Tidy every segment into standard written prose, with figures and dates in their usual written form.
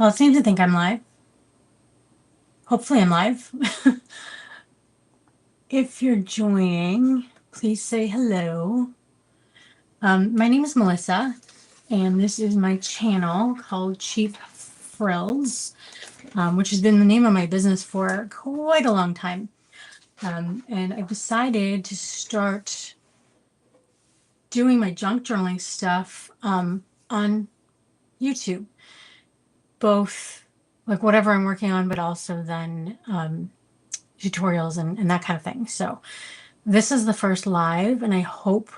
Well, it seems to think I'm live. Hopefully, I'm live. If you're joining, please say hello. My name is Melissa, and this is my channel called Cheap Frills, which has been the name of my business for quite a long time. And I've decided to start doing my junk journaling stuff on YouTube, both like whatever I'm working on, but also then tutorials and that kind of thing. So this is the first live, and I hope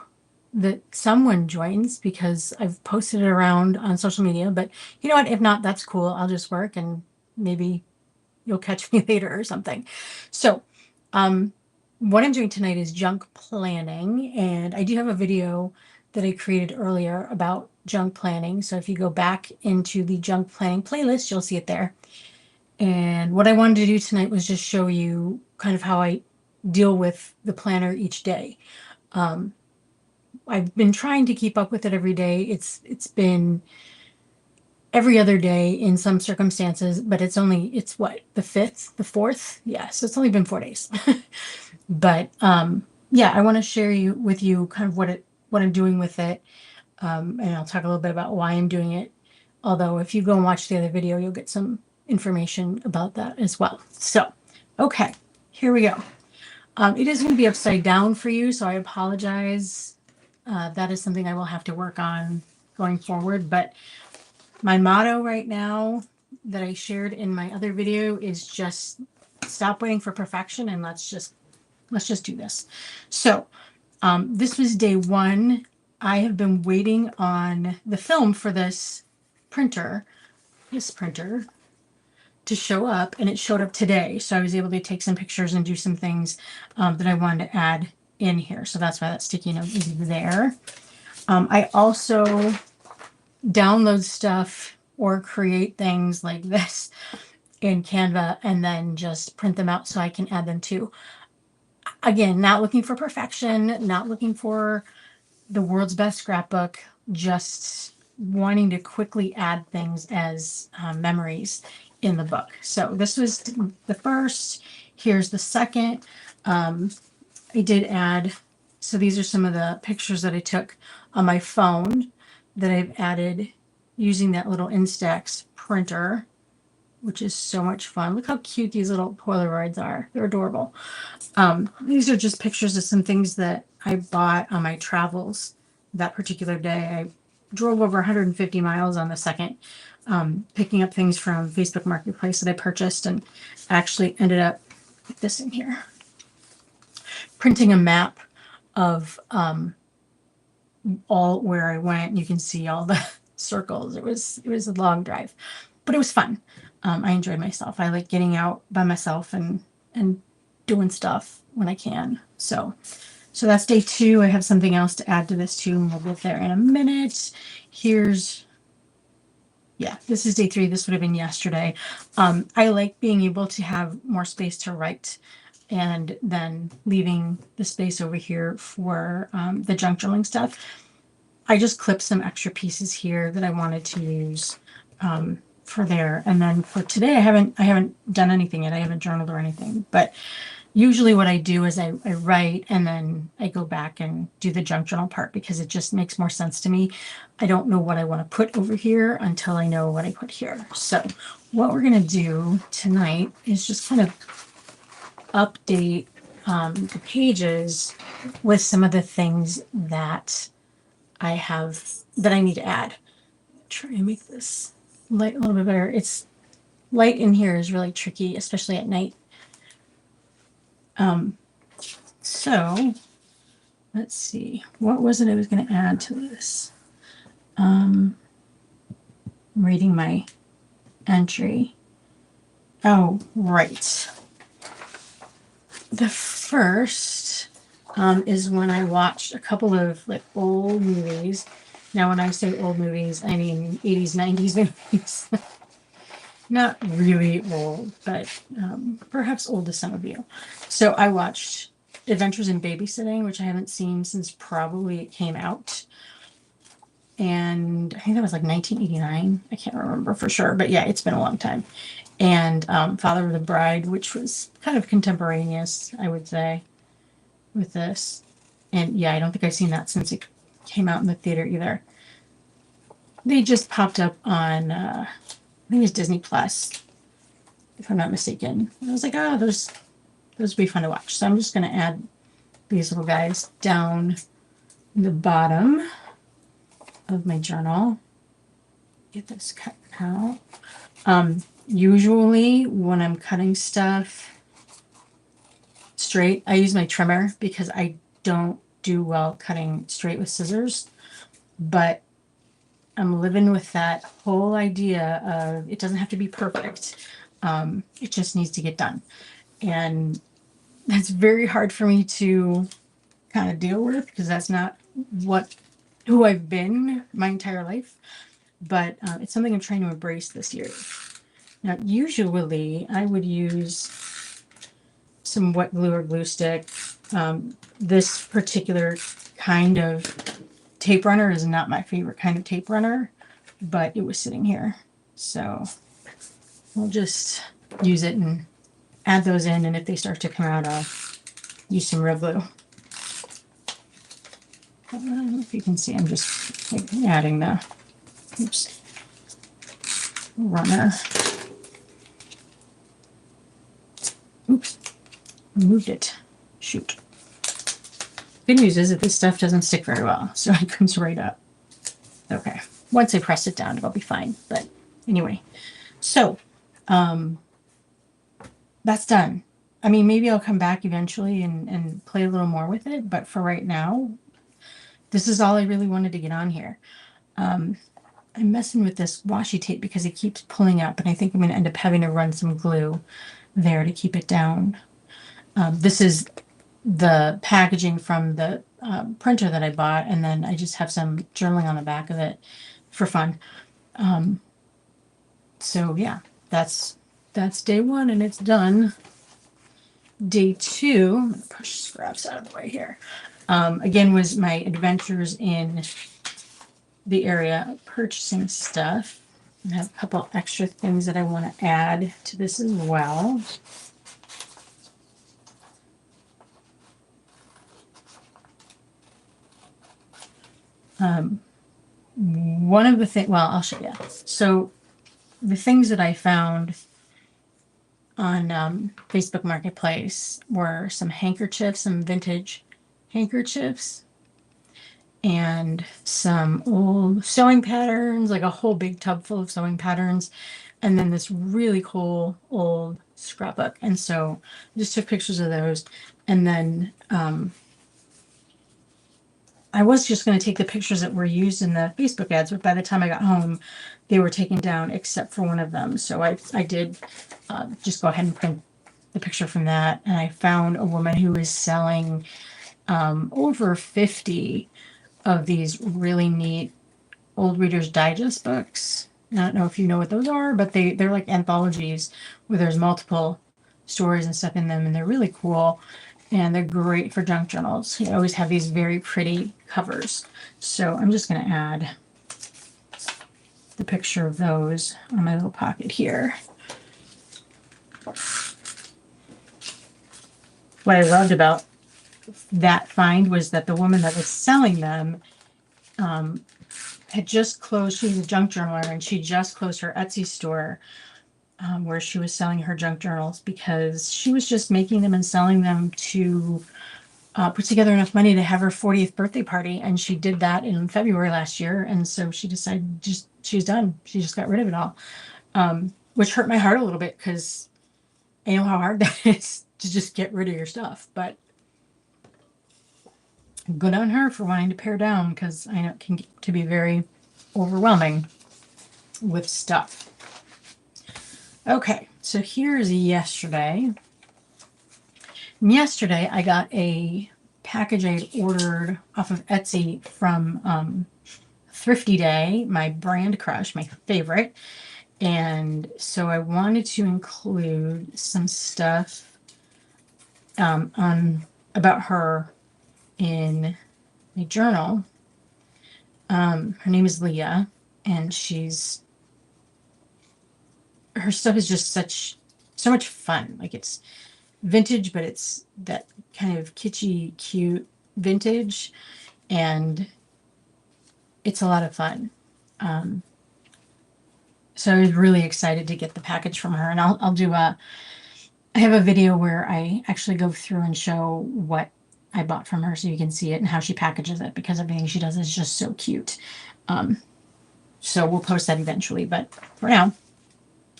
that someone joins because I've posted it around on social media. But you know what? If not, that's cool. I'll just work and maybe you'll catch me later or something. So, um, what I'm doing tonight is junk planning, and I do have a video that I created earlier about junk planning. So if you go back into the junk planning playlist, you'll see it there. And what I wanted to do tonight was just show you kind of how I deal with the planner each day. Um, I've been trying to keep up with it every day. It's been every other day in some circumstances, but it's what, the fifth, the fourth? Yeah, so it's only been 4 days. But yeah, I want to share with you kind of what I'm doing with it. And I'll talk a little bit about why I'm doing it. Although if you go and watch the other video, you'll get some information about that as well. So, okay, here we go. It is going to be upside down for you, so I apologize. That is something I will have to work on going forward. But my motto right now that I shared in my other video is just stop waiting for perfection and let's just do this. So this was day one. I have been waiting on the film for this printer, to show up, and it showed up today. So I was able to take some pictures and do some things that I wanted to add in here. So that's why that sticky note is there. I also download stuff or create things like this in Canva and then just print them out so I can add them too. Again, not looking for perfection, not looking for the world's best scrapbook, just wanting to quickly add things as memories in the book. So this was the first. Here's the second. I did add, so these are some of the pictures that I took on my phone that I've added using that little Instax printer, which is so much fun. Look how cute these little Polaroids are. They're adorable. These are just pictures of some things that I bought on my travels that particular day. I drove over 150 miles on the second, picking up things from Facebook Marketplace that I purchased, and actually ended up with this in here, printing a map of all where I went. You can see all the circles. It was a long drive, but it was fun. I enjoyed myself. I like getting out by myself and doing stuff when I can. So that's day two. I have something else to add to this too, and we'll get there in a minute. Yeah, this is day three. This would have been yesterday. I like being able to have more space to write and then leaving the space over here for the junk journaling stuff. I just clipped some extra pieces here that I wanted to use for there. And then for today, I haven't done anything yet. I haven't journaled or anything. But usually what I do is I write and then I go back and do the junk journal part because it just makes more sense to me. I don't know what I want to put over here until I know what I put here. So what we're going to do tonight is just kind of update the pages with some of the things that I need to add. Try and make this light a little bit better. It's light in here is really tricky, especially at night. So let's see, what was it I was going to add to this? I'm reading my entry. Oh, right. The first is when I watched a couple of like old movies. Now, when I say old movies, I mean 80s, 90s movies. Not really old, but perhaps old to some of you. So I watched Adventures in Babysitting, which I haven't seen since probably it came out. and I think that was like 1989. I can't remember for sure, but yeah, it's been a long time. And Father of the Bride, which was kind of contemporaneous, I would say, with this. And yeah, I don't think I've seen that since it came out in the theater either. They just popped up on, I think it's Disney Plus, if I'm not mistaken. And I was like, oh, those would be fun to watch. So I'm just going to add these little guys down the bottom of my journal. Get this cut out. Usually when I'm cutting stuff straight, I use my trimmer because I don't do well cutting straight with scissors. But I'm living with that whole idea of it doesn't have to be perfect. It just needs to get done. And that's very hard for me to kind of deal with because that's not who I've been my entire life. But it's something I'm trying to embrace this year. Now, usually I would use some wet glue or glue stick. This particular kind of tape runner is not my favorite kind of tape runner, but it was sitting here. So we'll just use it and add those in. And if they start to come out, I'll use some real glue. I don't know if you can see, I'm just adding the runner. Oops, I moved it. Shoot. Good news is that this stuff doesn't stick very well, so it comes right up. Okay, once I press it down, it'll be fine. But anyway, so that's done. I mean, maybe I'll come back eventually and play a little more with it, but for right now, this is all I really wanted to get on here. I'm messing with this washi tape because it keeps pulling up, and I think I'm going to end up having to run some glue there to keep it down. This is the packaging from the printer that I bought, and then I just have some journaling on the back of it for fun. So yeah, that's day one, and it's done. Day two, I'm gonna push scraps out of the way here. Again, was my adventures in the area of purchasing stuff. I have a couple extra things that I want to add to this as well. One of the things, well, I'll show you. So the things that I found on Facebook Marketplace were some handkerchiefs, some vintage handkerchiefs, and some old sewing patterns, like a whole big tub full of sewing patterns, and then this really cool old scrapbook. And so I just took pictures of those, and then I was just going to take the pictures that were used in the Facebook ads, but by the time I got home, they were taken down except for one of them. So I did just go ahead and print the picture from that. And I found a woman who was selling over 50 of these really neat old Reader's Digest books. I don't know if you know what those are, but they're like anthologies where there's multiple stories and stuff in them, and they're really cool. And they're great for junk journals. You always have these very pretty covers. So I'm just going to add the picture of those on my little pocket here. What I loved about that find was that the woman that was selling them had just closed. She was a junk journaler, and she just closed her Etsy store where she was selling her junk journals because she was just making them and selling them to put together enough money to have her 40th birthday party. And she did that in February last year. And so she decided she's done. She just got rid of it all, which hurt my heart a little bit because I know how hard that is to just get rid of your stuff. But good on her for wanting to pare down because I know it can get to be very overwhelming with stuff. Okay, so here's yesterday. Yesterday, I got a package I had ordered off of Etsy from Thrifty Day, my brand crush, my favorite. And so I wanted to include some stuff about her in my journal. Her name is Leah, and her stuff is just so much fun. Like, it's vintage, but it's that kind of kitschy, cute vintage, and it's a lot of fun. Um, so I was really excited to get the package from her, and I'll do I have a video where I actually go through and show what I bought from her so you can see it and how she packages it, because everything she does is just so cute. Um, so we'll post that eventually, but for now,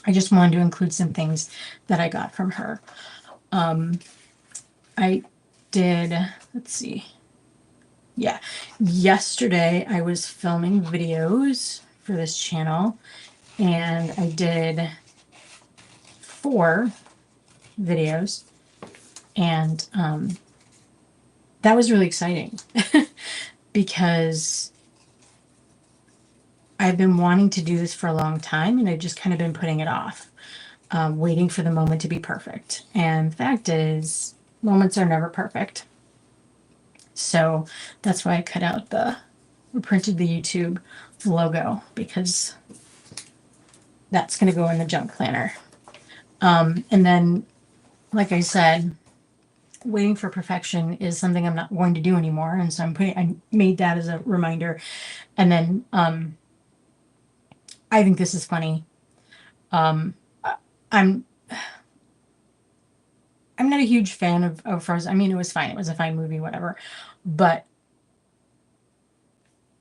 I just wanted to include some things that I got from her. I did, let's see. Yeah. Yesterday I was filming videos for this channel, and I did 4 videos, and that was really exciting because I've been wanting to do this for a long time, and I've just kind of been putting it off, waiting for the moment to be perfect. And the fact is, moments are never perfect. So that's why I cut out printed the YouTube logo, because that's going to go in the junk planner. And then, like I said, waiting for perfection is something I'm not going to do anymore. And so I made that as a reminder. And then, I think this is funny. Um, I'm, I'm not a huge fan of Frozen. I mean, it was fine. It was a fine movie, whatever. But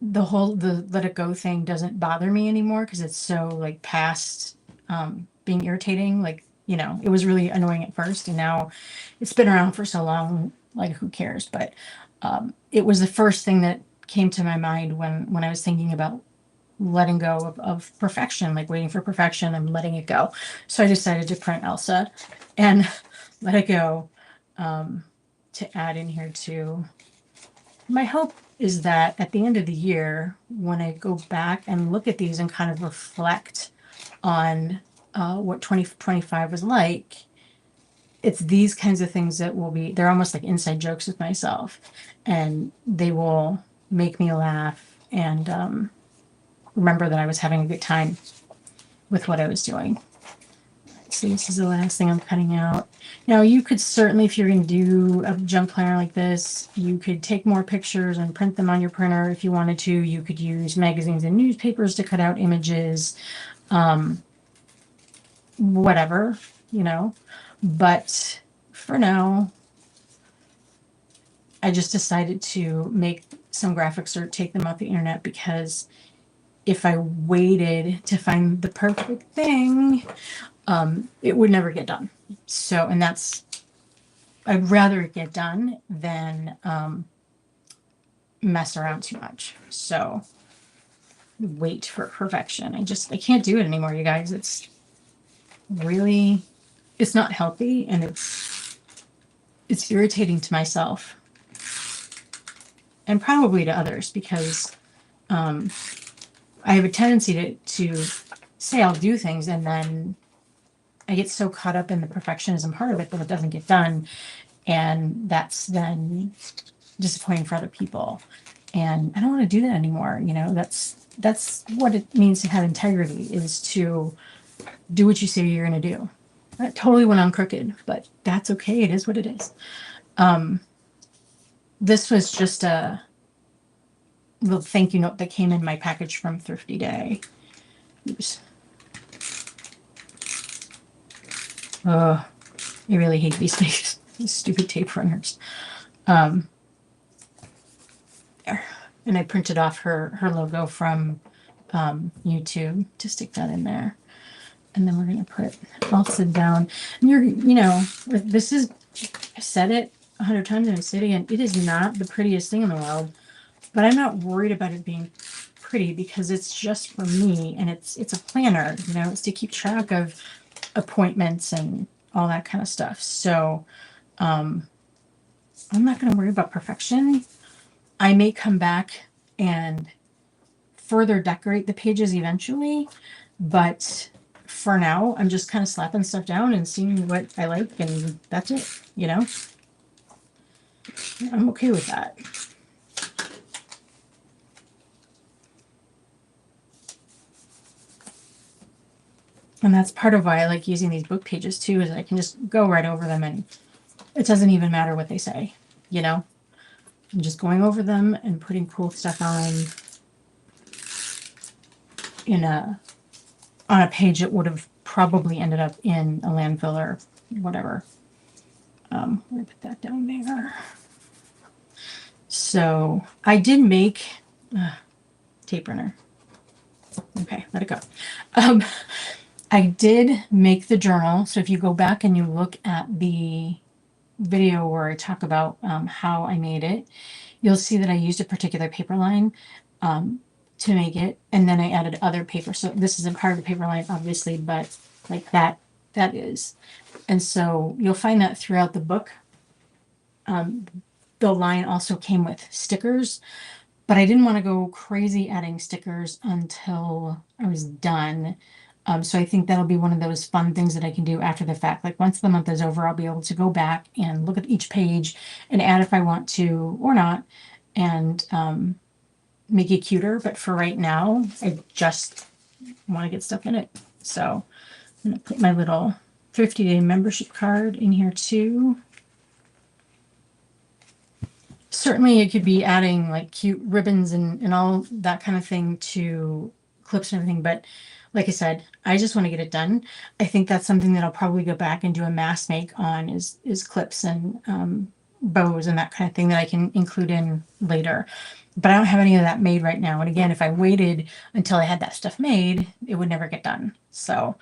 the Let It Go thing doesn't bother me anymore, because it's so, like, past being irritating. Like, it was really annoying at first, and now it's been around for so long, like, who cares? But it was the first thing that came to my mind when I was thinking about letting go of perfection, like waiting for perfection and letting it go. So I decided to print Elsa and Let It Go, to add in here too. My hope is that at the end of the year, when I go back and look at these and kind of reflect on what 2025 was like, it's these kinds of things that they're almost like inside jokes with myself, and they will make me laugh and remember that I was having a good time with what I was doing. So this is the last thing I'm cutting out. Now, you could certainly, if you're going to do a junk planner like this, you could take more pictures and print them on your printer if you wanted to. You could use magazines and newspapers to cut out images, whatever, you know. But for now, I just decided to make some graphics or take them off the internet, because if I waited to find the perfect thing, it would never get done. So, and I'd rather it get done than mess around too much. So, wait for perfection. I can't do it anymore, you guys. It's not healthy, and it's irritating to myself and probably to others, because I have a tendency to say I'll do things, and then I get so caught up in the perfectionism part of it that it doesn't get done. And that's then disappointing for other people. And I don't want to do that anymore. That's what it means to have integrity, is to do what you say you're going to do. That totally went on crooked, but that's okay. It is what it is. This was just a little thank you note that came in my package from Thrifty Day. Oops. I really hate these things. These stupid tape runners. There. And I printed off her logo from YouTube to stick that in there. And then we're going to put Elsa down. And this is, I said it 100 times in a city, and it is not the prettiest thing in the world. But I'm not worried about it being pretty, because it's just for me, and it's a planner. It's to keep track of appointments and all that kind of stuff. So I'm not going to worry about perfection. I may come back and further decorate the pages eventually, but for now, I'm just kind of slapping stuff down and seeing what I like, and that's it. I'm okay with that. And that's part of why I like using these book pages too, is I can just go right over them and it doesn't even matter what they say, you know? I'm just going over them and putting cool stuff on a page that would have probably ended up in a landfill or whatever. I'm gonna put that down there. So I did make tape runner. Okay, let it go. I did make the journal. So if you go back and you look at the video where I talk about how I made it, you'll see that I used a particular paper line to make it, and then I added other paper. So this isn't part of the paper line, obviously, but like that is. And so you'll find that throughout the book. The line also came with stickers, but I didn't want to go crazy adding stickers until I was done. So I think that'll be one of those fun things that I can do after the fact. Like once the month is over, I'll be able to go back and look at each page and add if I want to or not, and make it cuter. But for right now, I just want to get stuff in it. So I'm gonna put my little Thrifty Day membership card in here too. Certainly it could be adding like cute ribbons and all that kind of thing to clips and everything, but like I said, I just want to get it done. I think that's something that I'll probably go back and do a mass make on is clips and bows and that kind of thing that I can include in later. But I don't have any of that made right now. And again, if I waited until I had that stuff made, it would never get done. So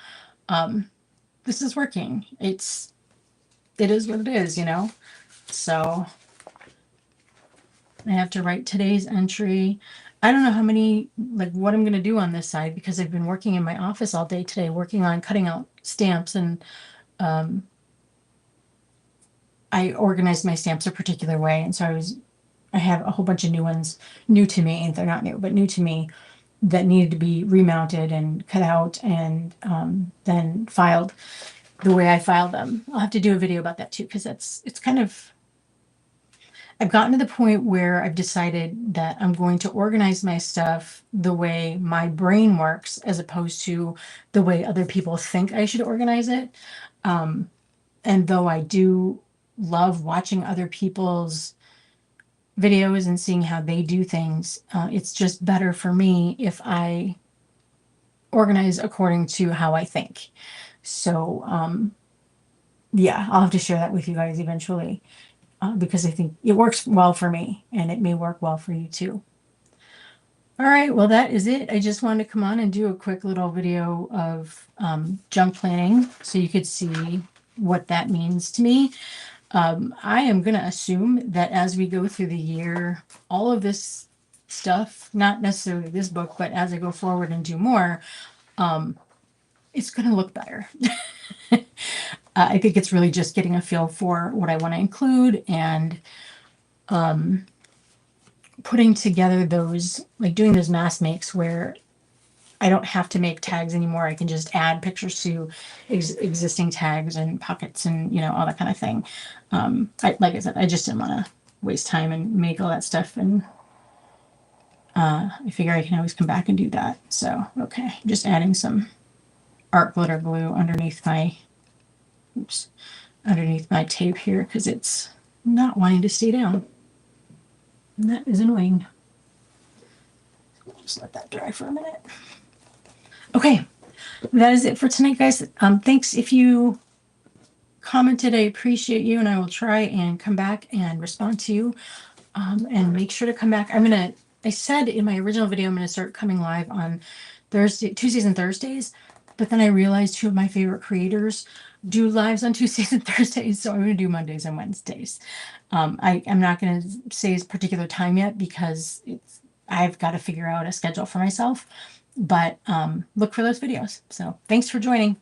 this is working. It is what it is, you know? So I have to write today's entry. I don't know how many, like what I'm going to do on this side because I've been working in my office all day today, working on cutting out stamps, and I organized my stamps a particular way. And so I have a whole bunch of new ones, new to me. They're not new, but new to me, that needed to be remounted and cut out and then filed the way I filed them. I'll have to do a video about that too, because it's kind of, I've gotten to the point where I've decided that I'm going to organize my stuff the way my brain works, as opposed to the way other people think I should organize it. And though I do love watching other people's videos and seeing how they do things, it's just better for me if I organize according to how I think. So, yeah, I'll have to share that with you guys eventually. Because I think it works well for me and it may work well for you too. All right, well, that is it. I just wanted to come on and do a quick little video of junk planning so you could see what that means to me. I am going to assume that as we go through the year, all of this stuff, not necessarily this book, but as I go forward and do more, it's going to look better. I think it's really just getting a feel for what I want to include and putting together those, like doing those mass makes where I don't have to make tags anymore. I can just add pictures to existing tags and pockets and, you know, all that kind of thing. Like I said, I just didn't want to waste time and make all that stuff. And I figure I can always come back and do that. So, okay, just adding some art glitter glue underneath my tape here because it's not wanting to stay down. And that is annoying. Just let that dry for a minute. Okay, that is it for tonight, guys. Thanks if you commented. I appreciate you, and I will try and come back and respond to you. And make sure to come back. I said in my original video, I'm going to start coming live on Tuesdays and Thursdays. But then I realized two of my favorite creators do lives on Tuesdays and Thursdays. So I'm going to do Mondays and Wednesdays. I'm not going to say a particular time yet because I've got to figure out a schedule for myself. But look for those videos. So thanks for joining.